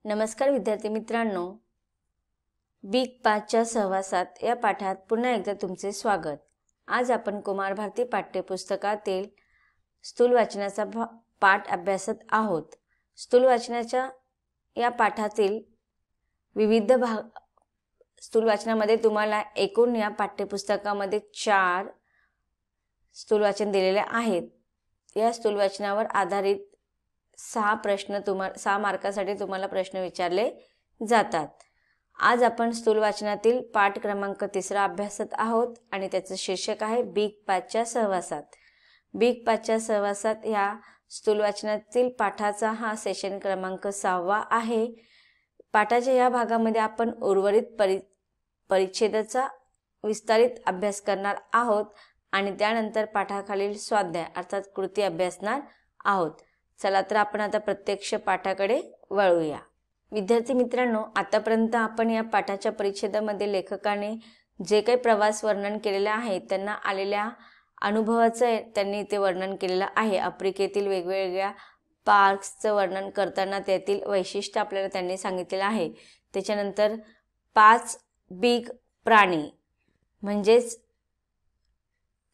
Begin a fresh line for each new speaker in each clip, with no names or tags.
नमस्कार विद्यार्थी मित्रांनो, बिग 5च्या सहवासात या पाठात पुन्हा एकदा तुमचे स्वागत। आज आपण कुमार भारती पाठ्यपुस्तकातील स्थूल वाचनाचा पाठ अभ्यासत आहोत। स्थूल वाचनाच्या या पाठातील विविध स्थूल वाचनामध्ये तुम्हाला एकूण या पाठ्यपुस्तकामध्ये 4 स्थूल वाचन दिलेले आहेत। या स्थूल वाचनावर आधारित 6 मार्कासाठी तुम्हाला प्रश्न विचारले जातात। आज आपण स्थूल वाचनातील पाठ क्रमांक 3 अभ्यासत आहोत आणि त्याचे शीर्षक आहे बिग 5च्या सहवासात। बिग 5च्या सहवासात या स्थूल वाचनातील पाठाचा हा सेशन क्रमांक 6 आहे। पाठाच्या या भागामध्ये आपण उर्वरित परिच्छेदाचा विस्तारित अभ्यास करणार आहोत आणि त्यानंतर पाठाखालील स्वाध्याय अर्थात कृती अभ्यासणार आहोत। चला तर आपण आता प्रत्यक्ष पाठाकडे वळूया। विद्यार्थी मित्रांनो, आतापर्यंत आपण या पाठाच्या परिच्छेदामध्ये लेखकाने जे काही प्रवास वर्णन केलेले आहे त्यांना आलेल्या अनुभवाचे त्यांनी इथे वर्णन केलेलं आहे। आफ्रिकेतील वेगवेगळ्या पार्क्सचं वर्णन करताना त्यातील वैशिष्ट्य आपल्याला त्यांनी सांगितलेलं आहे। त्याच्यानंतर 5 बिग प्राणी म्हणजेच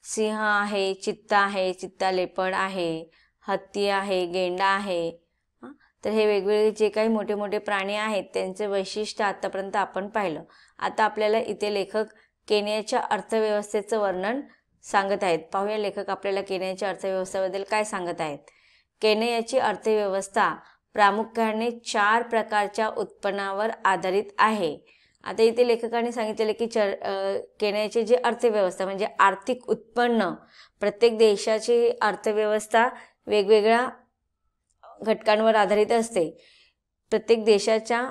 सिंह आहे, चित्ता आहे, चित्ता लेपर्ड आहे, हत्ती आहे, गेंडा आहे। तर हे वेगवेगळे जे काही मोठे मोठे प्राणी आहेत त्यांचे वैशिष्ट्य आतापर्यंत आपण पाहिलं। आता आपल्याला इथे लेखक केनियाच्या अर्थव्यवस्थेचं वर्णन सांगत आहेत। पाहूया लेखक आपल्याला केनियाच्या अर्थव्यवस्थेबद्दल काय सांगत आहेत। केनियाची अर्थव्यवस्था प्रामुख्याने 4 प्रकारच्या उत्पन्नावर आधारित आहे। आता इथे लेखकाने सांगितलेले की केनियाची जी अर्थव्यवस्था म्हणजे आर्थिक उत्पन्न, प्रत्येक देशाची अर्थव्यवस्था वेगवेगळ्या घटकांवर आधारित असते। प्रत्येक देशाच्या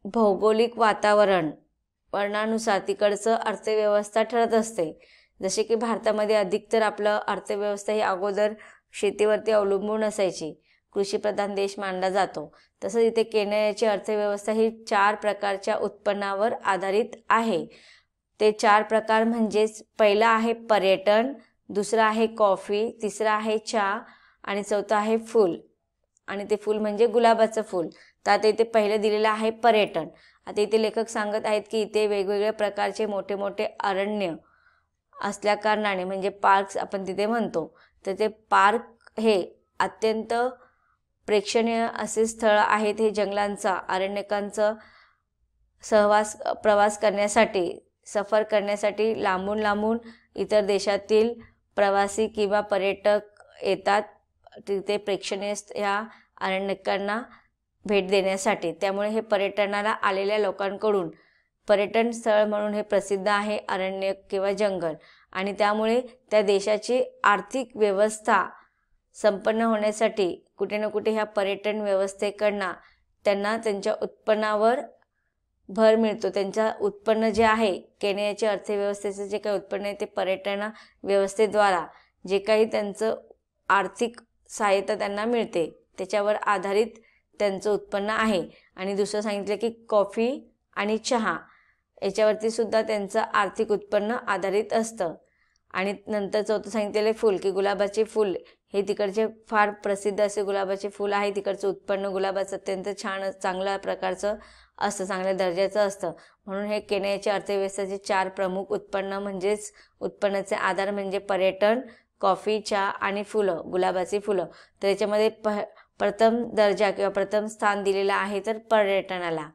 भौगोलिक वातावरणानुसार तिकडचं अर्थव्यवस्था ठरत असते। जसे की भारतामध्ये अधिकतर आपलं अर्थव्यवस्था ही अगोदर शेतीवरती अवलंबून असायची, कृषीप्रधान देश मानला जातो। तसंच इथे केनियाची अर्थव्यवस्था ही 4 प्रकारच्या उत्पन्नावर आधारित आहे। ते 4 प्रकार म्हणजेच पहिला आहे पर्यटन, दुसरा आहे कॉफी, तिसरा आहे चहा आणि चौथा आहे फूल। आणि ते फूल म्हणजे गुलाबाचं फूल। तर आता इथे पहिलं दिलेलं आहे पर्यटन। आता इथे लेखक सांगत आहेत की इथे वेगवेगळ्या प्रकारचे मोठे मोठे अरण्य असल्या कारणाने म्हणजे पार्क्स आपण तिथे म्हणतो, तर ते पार्क हे अत्यंत प्रेक्षणीय असे स्थळ आहेत। हे जंगलांचा, अरण्यकांचा प्रवास करण्यासाठी, सफर करण्यासाठी लांबून लांबून इतर देशातील प्रवासी किंवा पर्यटक येतात तिथे प्रेक्षणीय ह्या अरण्यकांना भेट देण्यासाठी। त्यामुळे हे पर्यटनाला आलेल्या लोकांकडून पर्यटन स्थळ म्हणून हे प्रसिद्ध आहे, अरण्य किंवा जंगल। आणि त्यामुळे त्या देशाची आर्थिक व्यवस्था संपन्न होण्यासाठी कुठे ना कुठे ह्या पर्यटन व्यवस्थेकडनं त्यांना त्यांच्या उत्पन्नावर भर मिळतो। त्यांचं उत्पन्न जे आहे, केनियाच्या अर्थव्यवस्थेचं जे काही उत्पन्न आहे ते पर्यटन व्यवस्थेद्वारा जे काही त्यांचं आर्थिक सहायता त्यांना मिळते त्याच्यावर आधारित त्यांचं उत्पन्न आहे। आणि दुसरं सांगितलं की कॉफी आणि चहा याच्यावरती सुद्धा त्यांचं आर्थिक उत्पन्न आधारित असतं। आणि नंतर चौथं सांगितलेलं फूल की गुलाबाचे फूल हे तिकडचे फार प्रसिद्ध असे गुलाबाचे फूल आहे। तिकडचं उत्पन्न गुलाबाचं अत्यंत छान चांगल्या प्रकारचं असतं, चांगल्या दर्जाचं असतं। म्हणून हे केनियाच्या अर्थव्यवस्थेचे 4 प्रमुख उत्पन्न म्हणजेच उत्पन्नाचे आधार म्हणजे पर्यटन, कॉफी, चहा आणि फुलं, गुलाबाची फुलं। तर याच्यामध्ये प्रथम दर्जा किंवा प्रथम स्थान दिलेलं आहे तर पर्यटनाला।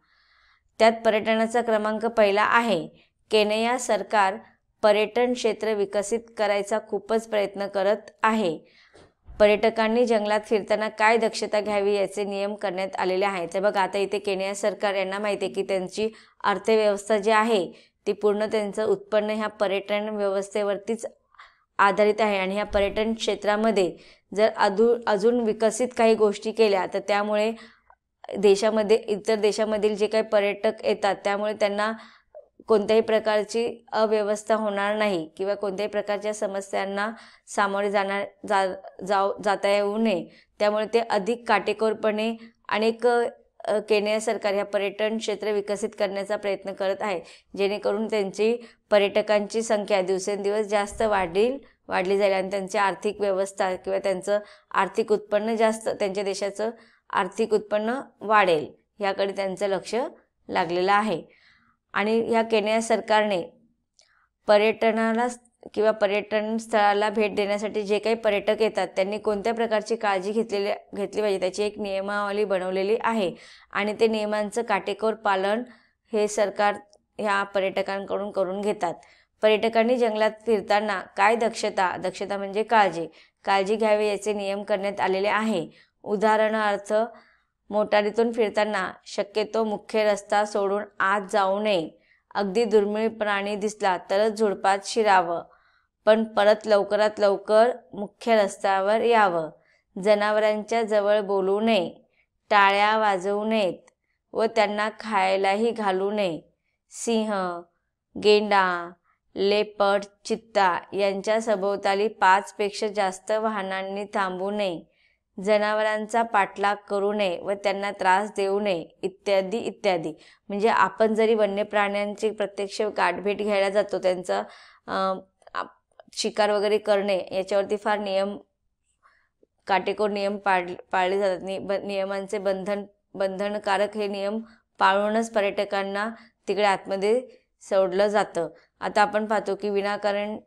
त्यात पर्यटनाचा क्रमांक पहिला आहे। केनिया सरकार पर्यटन क्षेत्र विकसित करायचा खूपच प्रयत्न करत आहे। पर्यटकांनी जंगलात फिरताना काय दक्षता घ्यावी याचे नियम करण्यात आलेले आहेत। तर बघा आता इथे केनिया सरकार यांना माहिती आहे की त्यांची अर्थव्यवस्था जी आहे ती पूर्ण त्यांचं उत्पन्न ह्या पर्यटन व्यवस्थेवरतीच आधारित आहे। आणि ह्या पर्यटन क्षेत्रामध्ये जर अजून विकसित काही गोष्टी केल्या तर त्यामुळे देशामध्ये इतर देशामधील जे काही पर्यटक येतात त्यामुळे त्यांना कोणत्याही प्रकारची अव्यवस्था होणार नाही किंवा कोणत्याही प्रकारच्या समस्यांना सामोरे जाता येऊ नये। त्यामुळे ते अधिक काटेकोरपणे अनेक केनिया सरकार ह्या पर्यटन क्षेत्र विकसित करण्याचा प्रयत्न करत आहे, जेणेकरून त्यांची पर्यटकांची संख्या दिवसेंदिवस जास्त वाढली जाईल आणि त्यांची आर्थिक व्यवस्था किंवा त्यांचं आर्थिक उत्पन्न जास्त, त्यांच्या देशाचं आर्थिक उत्पन्न वाढेल। ह्याकडे त्यांचं लक्ष लागलेलं आहे. आणि ह्या केनिया सरकारने पर्यटनाला किंवा पर्यटन स्थळाला भेट देण्यासाठी जे काही पर्यटक येतात त्यांनी कोणत्या प्रकारची काळजी घेतली पाहिजे त्याची एक नियमावली बनवलेली आहे. आणि ते नियमांचं काटेकोर पालन हे सरकार ह्या पर्यटकांकडून करून घेतात. पर्यटकांनी जंगलात फिरताना काय दक्षता म्हणजे काळजी घ्यावी याचे नियम करण्यात आलेले आहे. उदाहरणार्थ, मोटारीतून फिरताना शक्यतो मुख्य रस्ता सोडून आत जाऊ नये. अगदी दुर्मिळ प्राणी दिसला तरच झुडपात शिरावं, पण परत लवकरात लवकर मुख्य रस्त्यावर यावं. जनावरांच्या जवळ बोलू नये, टाळ्या वाजवू नयेत व त्यांना खायलाही घालू नये. सिंह, गेंडा, लेपर्ड, चित्ता यांच्या सभोवताली 5 पेक्षा जास्त वाहनांनी थांबू नये. जनावरांचा पाठलाग करू नये व त्यांना त्रास देऊ नये, इत्यादी इत्यादी. म्हणजे आपण जरी वन्य प्राण्यांची प्रत्यक्ष गाठभेट घ्यायला जातो, त्यांचा शिकार वगैरे करणे याच्यावरती फार काटेकोर नियम पाळले जातात. नियमांचे बंधनकारक हे नियम पाळूनच पर्यटकांना तिकडे आतमध्ये सोडलं जातं. आता आपण पाहतो की विनाकारण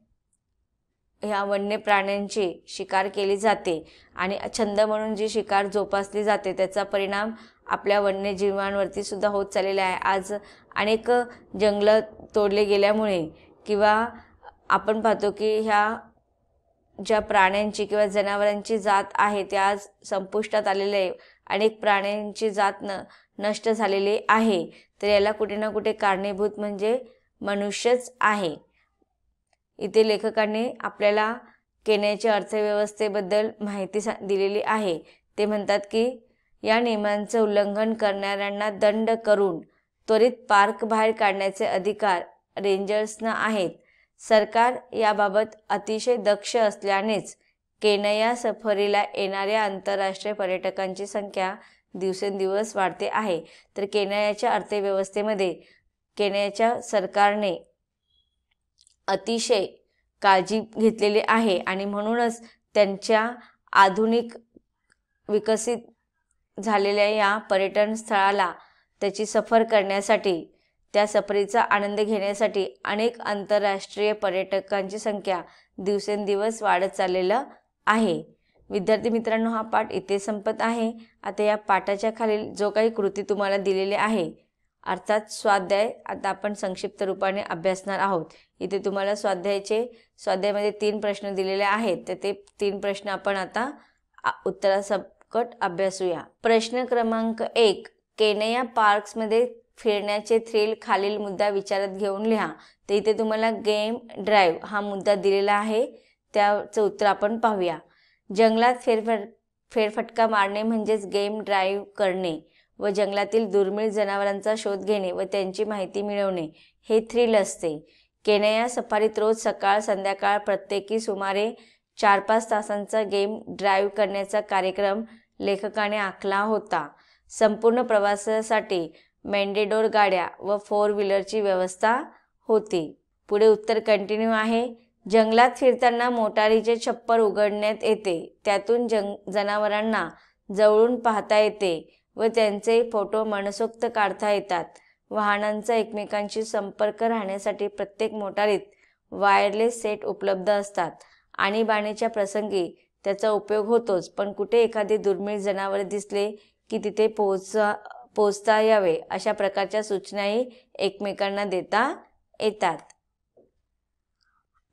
ह्या वन्य प्राण्यांची शिकार केली जाते आणि छंद म्हणून जी शिकार जोपासली जाते त्याचा परिणाम आपल्या वन्यजीवांवरती सुद्धा होत चाललेला आहे. आज अनेक जंगलं तोडले गेल्यामुळे किंवा आपण पाहतो की ह्या ज्या प्राण्यांची किंवा जनावरांची जात आहे त्या आज संपुष्टात आलेल्या आहे. अनेक प्राण्यांची जात नष्ट झालेली आहे. तर याला कुठे ना कुठे कारणीभूत म्हणजे मनुष्यच आहे. इथे लेखकांनी आपल्याला केनियाच्या अर्थव्यवस्थेबद्दल माहिती दिलेली आहे. ते म्हणतात की या नियमांचं उल्लंघन करणाऱ्यांना दंड करून त्वरित पार्क बाहेर काढण्याचे अधिकार रेंजर्सना आहेत. सरकार याबाबत अतिशय दक्ष असल्यानेच केनिया सफरीला येणाऱ्या आंतरराष्ट्रीय पर्यटकांची संख्या दिवसेंदिवस वाढते आहे. तर केनियाच्या अर्थव्यवस्थेमध्ये केनियाच्या सरकारने अतिशय काळजी घेतलेली आहे आणि म्हणूनच त्यांच्या आधुनिक विकसित झालेल्या या पर्यटन स्थळाला त्याची सफर करण्यासाठी, त्या सफरीचा आनंद घेण्यासाठी अनेक आंतरराष्ट्रीय पर्यटकांची संख्या दिवसेंदिवस वाढत चाललेलं आहे. विद्यार्थी मित्रांनो, हा पाठ इथे संपत आहे. आता या पाठाच्या खालील जो काही कृती तुम्हाला दिलेली आहे अर्थात स्वाध्याय, आता आपण संक्षिप्त रूपाने अभ्यासणार आहोत. इथे तुम्हाला स्वाध्यायामध्ये 3 प्रश्न दिलेले आहेत. तर ते 3 प्रश्न आपण आता उत्तरासकट अभ्यासूया. प्रश्न क्रमांक 1, केनिया पार्क्समध्ये फिरण्याचे थ्रिल खालील मुद्दा विचारात घेऊन लिहा. तर इथे तुम्हाला गेम ड्राईव्ह हा मुद्दा दिलेला आहे, त्याचं उत्तर आपण पाहूया. जंगलात फेरफटका मारणे म्हणजेच गेम ड्राईव्ह करणे व जंगलातील दुर्मिळ जनावरांचा शोध घेणे व त्यांची माहिती मिळवणे हे थ्रिल असते. केनिया सफारीत रोज सकाळ संध्याकाळ प्रत्येकी सुमारे 4-5 तासांचा गेम ड्राईव्ह करण्याचा कार्यक्रम लेखकाने आखला होता. संपूर्ण प्रवासासाठी मेंडेडोर गाड्या व 4 व्हीलरची व्यवस्था होती. पुढे उत्तर कंटिन्यू आहे. जंगलात फिरताना मोटारीचे छप्पर उघडण्यात येते. त्यातून जनावरांना जवळून पाहता येते व त्यांचे फोटो मनसोक्त काढता येतात. वाहनांचा एकमेकांशी संपर्क राहण्यासाठी प्रत्येक मोटारीत वायरलेस सेट उपलब्ध असतात. आणीबाणीच्या प्रसंगी त्याचा उपयोग होतोच, पण कुठे एखादे दुर्मिळ जनावर दिसले की तिथे पोहोचता यावे अशा प्रकारच्या सूचनाही एकमेकांना देता येतात.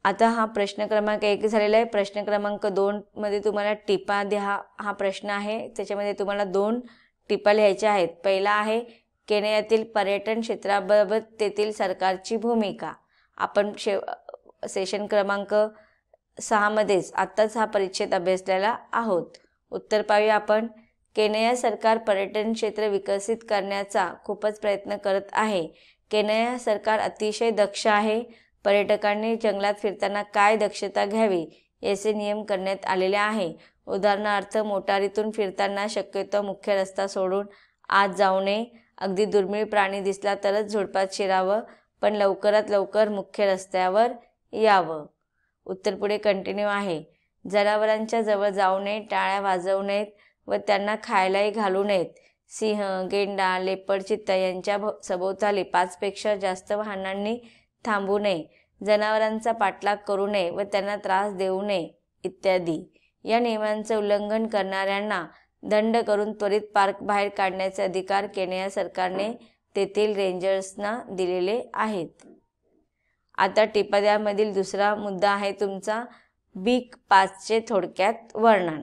आता हा प्रश्न क्रमांक 1 झालेला आहे. प्रश्न क्रमांक 2 मध्ये तुम्हाला टिपा द्या हा प्रश्न आहे. त्याच्यामध्ये तुम्हाला 2 टिपा लिहायच्या आहेत. पहिला आहे केनियातील पर्यटन क्षेत्राबाबत तेथील सरकारची भूमिका. आपण सेशन क्रमांक 6 मध्येच आत्ताच हा परिच्छेद अभ्यासलेला आहोत. उत्तर पाहूया आपण. केनिया सरकार पर्यटन क्षेत्र विकसित करण्याचा खूपच प्रयत्न करत आहे. केनिया सरकार अतिशय दक्ष आहे. पर्यटकांनी जंगलात फिरताना काय दक्षता घ्यावी याचे नियम करण्यात आलेले आहे. उदाहरणार्थ, मोटारीतून फिरताना शक्यतो मुख्य रस्ता सोडून आत जाऊ नये. अगदी दुर्मिळ प्राणी दिसला तरच झुडपात शिरावं, पण लवकरात लवकर मुख्य रस्त्यावर यावं. उत्तर पुढे कंटिन्यू आहे. जनावरांच्या जवळ जाऊ नये, टाळ्या वाजवू नयेत व त्यांना खायलाही घालू नयेत. सिंह, गेंडा, लेपर्ड, चित्ता यांच्या सभोवताली 5 पेक्षा जास्त वाहनांनी थांबू नये, जनावरांचा पाठलाग करू नये व त्यांना त्रास देऊ नये इत्यादी. या नियमांचं उल्लंघन करणाऱ्यांना दंड करून त्वरित पार्क बाहेर काढण्याचे अधिकार केनिया सरकारने तेथील रेंजर्सना दिलेले आहेत. आता टिपाद्यामधील दुसरा मुद्दा आहे तुमचा बिग 5चे थोडक्यात वर्णन.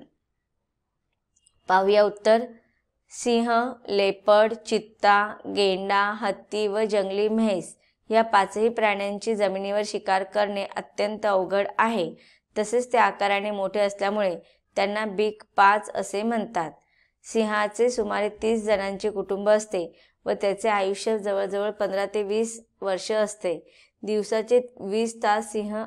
पाहूया उत्तर. सिंह, लेपर्ड, चित्ता, गेंडा, हत्ती व जंगली म्हैस या 5ही प्राण्यांची जमिनीवर शिकार करणे अत्यंत अवघड आहे. तसेच ते आकाराने मोठे असल्यामुळे त्यांना बिग 5 असे म्हणतात. सिंहाचे सुमारे 30 जणांचे कुटुंब असते व त्याचे आयुष्य जवळजवळ 15 ते 20 वर्ष असते. दिवसाचे 20 तास सिंह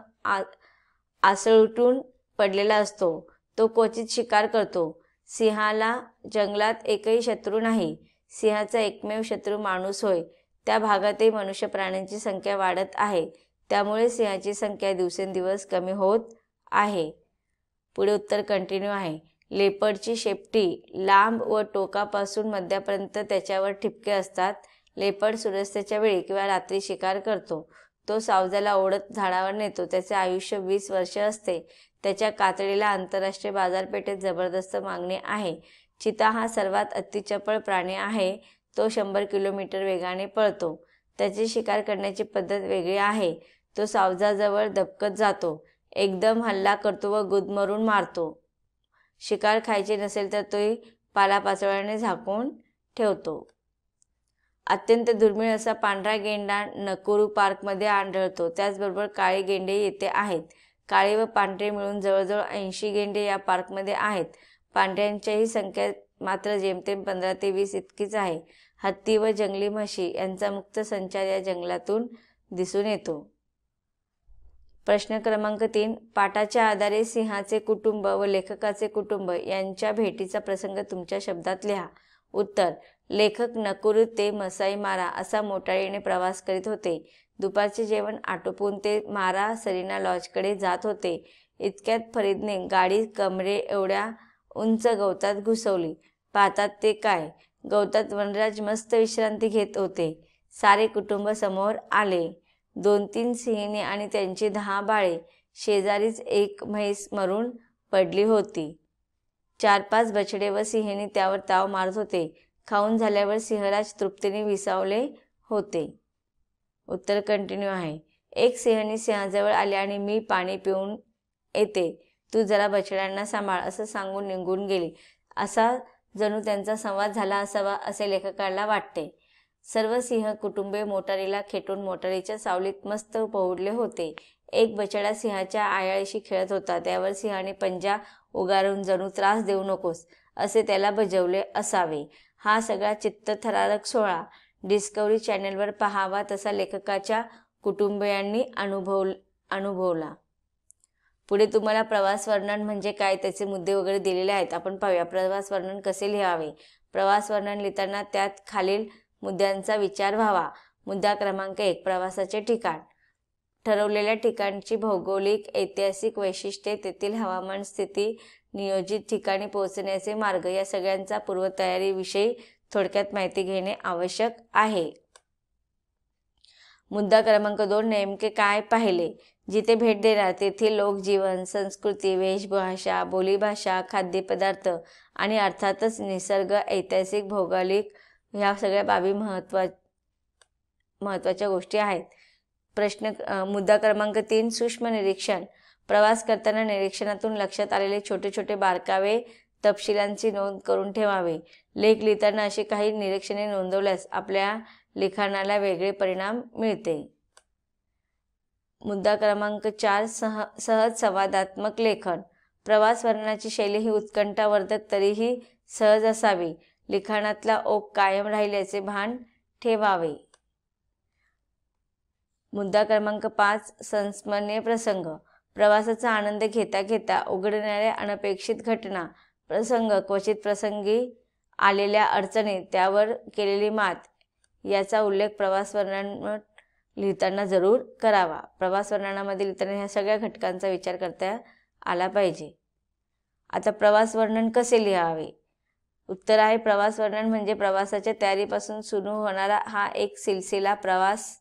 आसळून पडलेला असतो. तो क्वचित शिकार करतो. सिंहाला जंगलात एकही शत्रू नाही. सिंहाचा एकमेव शत्रू माणूस होय. त्या भागातही मनुष्य प्राण्यांची संख्या वाढत आहे. त्यामुळे सिंहाची संख्या दिवसेंदिवस कमी होत आहे. पुढे उत्तर कंटिन्यू आहे. लेपर्डची शेपटी लांब व टोकापासून मध्यापर्यंत त्याच्यावर ठिपके असतात. लेपर्ड सूर्यास्ताच्या वेळी किंवा रात्री शिकार करतो. तो सावजाला ओढत झाडावर नेतो. त्याचे आयुष्य 20 वर्ष असते. त्याच्या कातडीला आंतरराष्ट्रीय बाजारपेठेत जबरदस्त मागणी आहे. चिता हा सर्वात अतिचपळ प्राणी आहे. तो 100 किलोमीटर वेगाने पळतो. त्याची शिकार करण्याची पद्धत वेगळी आहे. तो सावजाजवळ दबकत जातो, एकदम हल्ला करतो व गुदमरून मारतो. शिकार खायची नसेल तर तो पालापाचोळ्याने झाकून ठेवतो. अत्यंत दुर्मिळ असा पांढरा गेंडा नकुरू पार्कमध्ये आढळतो. त्याचबरोबर काळे गेंडे येथे आहेत. काळे व पांढरे मिळून जवळजवळ 80 गेंडे या पार्कमध्ये आहेत. पांढऱ्यांचीही संख्या मात्र जेमतेम 15 ते 20 इतकीच आहे. हत्ती व जंगली म्हशी यांचा मुक्त संचार या जंगलातून दिसून येतो. प्रश्न क्रमांक 3. पाठाच्या आधारे सिंहाचे कुटुंब व लेखकाचे कुटुंब यांच्या भेटीचा प्रसंग तुमच्या शब्दात लिहा. उत्तर. लेखक नकुरू ते मसाई मारा असा मोटारीने प्रवास करीत होते. दुपारचे जेवण आटोपून ते मारा सरीना लॉजकडे जात होते. इतक्यात फरीदने गाडी कमरे एवढ्या उंच गवतात घुसवली. पाहतात ते काय, गवतात वनराज मस्त विश्रांती घेत होते. सारे कुटुंब समोर आले. 2-3 सिंहिणी आणि त्यांची 10 बाळे. शेजारीच एक म्हैस मरून पडली होती. 4-5 बछडे व सिंहिणी त्यावर ताव मारत होते. खाऊन झाल्यावर सिंहराज तृप्तीने विसावले होते. उत्तर कंटिन्यू आहे. एक सिंहिणी सिंहाजवळ आली आणि मी पाणी पिऊन येते, तू जरा बछड्यांना सांभाळ असं सांगून निघून गेली. असा जणू त्यांचा संवाद झाला असावा असे लेखकाला वाटते. सर्व सिंह कुटुंबे मोटारीला खेटून मोटारीच्या सावलीत मस्त पहुडले होते. एक बछडा सिंहाच्या आयाळीशी खेळत होता. त्यावर सिंहाने पंजा उगारून जणू त्रास देऊ नकोस असे त्याला बजावले असावे. हा सगळा चित्तथरारक सोहळा डिस्कव्हरी चॅनेलवर पाहावा तसा लेखकाच्या कुटुंबियांनी अनुभवला. पुढे तुम्हाला प्रवास वर्णन म्हणजे काय त्याचे मुद्दे वगैरे दिलेले आहेत. आपण पाहूया प्रवास वर्णन कसे लिहावे. प्रवास वर्णन लिहिताना त्यात खालील मुद्द्यांचा विचार व्हावा. मुद्दा क्रमांक 1. प्रवासाचे ठिकाण. ठरवलेल्या ठिकाणची भौगोलिक ऐतिहासिक वैशिष्ट्ये, तेथील हवामान स्थिती, नियोजित ठिकाणी पोहोचण्याचे मार्ग या सगळ्यांचा पूर्वतयारीविषयी थोडक्यात माहिती घेणे आवश्यक आहे. मुद्दा क्रमांक 2. नेमके काय पाहिले. जिथे भेट देणार तेथील लोकजीवन, संस्कृती, वेशभाषा, बोलीभाषा, खाद्यपदार्थ आणि अर्थातच निसर्ग, ऐतिहासिक, भौगोलिक ह्या सगळ्या बाबी महत्त्वाच्या गोष्टी आहेत. मुद्दा क्रमांक 3. सूक्ष्म निरीक्षण. प्रवास करताना निरीक्षणातून लक्षात आलेले छोटे छोटे बारकावे तपशिलांची नोंद करून ठेवावे. लेख लिहिताना अशी काही निरीक्षणे नोंदवल्यास आपल्या लिखाणाला वेगळे परिणाम मिळते. मुद्दा क्रमांक 4. सहज संवादात्मक लेखन. प्रवास वर्णनाची शैली ही उत्कंठावर्धक तरीही सहज असावी. लिखाणातला ओघ कायम राहील याचे भान ठेवावे. मुद्दा क्रमांक 5. संस्मरणीय प्रसंग. प्रवासाचा आनंद घेता घेता उघडणाऱ्या अनपेक्षित घटना, प्रसंग, क्वचित प्रसंगी आलेल्या अडचणी, त्यावर केलेली मात याचा उल्लेख प्रवास वर्णन लिहिताना जरूर करावा. प्रवास वर्णनामध्ये लिहिताना ह्या सगळ्या घटकांचा विचार करता आला पाहिजे. आता प्रवास वर्णन कसे लिहावे. उत्तर आहे प्रवास वर्णन म्हणजे प्रवासाच्या तयारीपासून सुरू होणारा हा एक सिलसिला प्रवास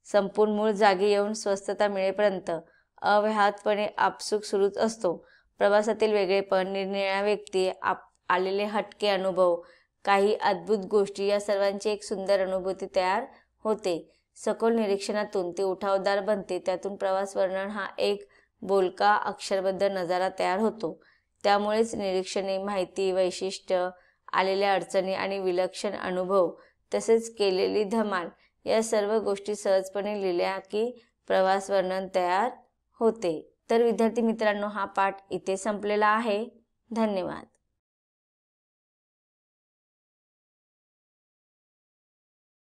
संपून मूळ जागी येऊन स्वस्थता मिळेपर्यंत अव्याहतपणे आपसूक सुरूच असतो. प्रवासातील वेगळेपण, निरनिराळ्या व्यक्ती, आलेले हटके अनुभव, काही अद्भुत गोष्टी या सर्वांची एक सुंदर अनुभूती तयार होते. सखोल निरीक्षणातून ते उठावदार बनते. त्यातून प्रवास वर्णन हा एक बोलका अक्षरबद्ध नजारा तयार होतो. त्यामुळेच निरीक्षणे, माहिती, वैशिष्ट्य, आलेल्या अडचणी आणि विलक्षण अनुभव तसेच केलेली धमाल या सर्व गोष्टी सहजपणे लिहिल्या की प्रवास वर्णन तयार होते. तर विद्यार्थी मित्रांनो, हा पाठ इथे संपलेला आहे. धन्यवाद.